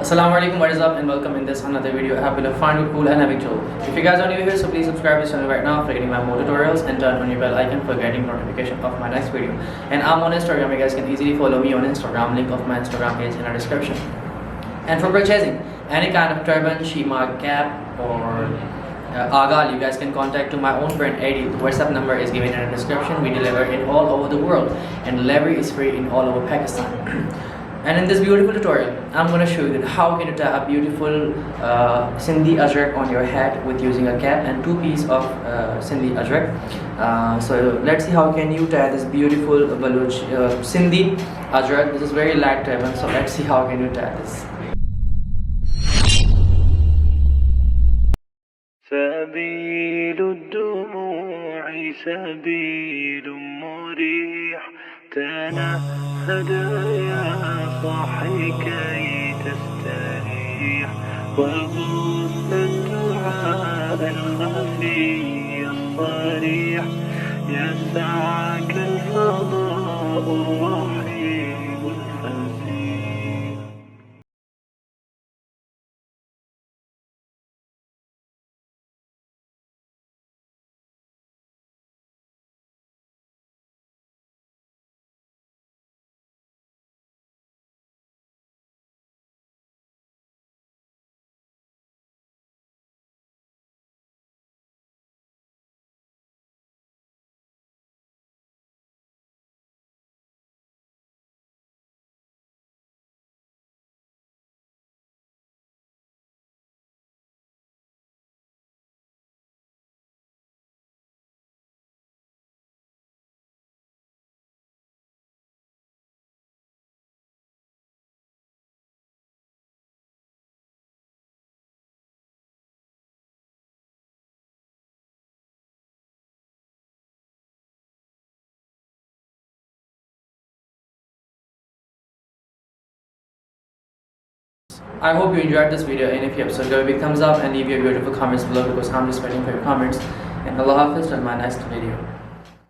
Assalam Alaikum, what is up, and welcome in this another video. I have been a fun, cool and epic tool. If you guys are new here, so please subscribe to this channel right now for getting my more tutorials and turn on your bell icon for getting notification of my next video. And I'm on Instagram, you guys can easily follow me on Instagram, link of my Instagram page in the description. And for purchasing any kind of turban, shima, cap or agal, you guys can contact to my own brand Eddie. The WhatsApp number is given in the description. We deliver in all over the world and delivery is free in all over Pakistan. And in this beautiful tutorial, I'm going to show you that how can you tie a beautiful Sindhi Ajrak on your head with using a cap and two pieces of Sindhi Ajrak. So let's see how can you tie this beautiful Baloch Sindhi Ajrak. This is very light turban, so let's see how can you tie this. سبيل الدموع سبيل مريح تنهد يا صاحي كي تستريح وبث الدعاء الخفي الصريح يسعك الفضاء الرحيم الفسيح. I hope you enjoyed this video, and if you have, so give a big thumbs up and leave your beautiful comments below because I'm just waiting for your comments. And Allah Hafiz till my next video.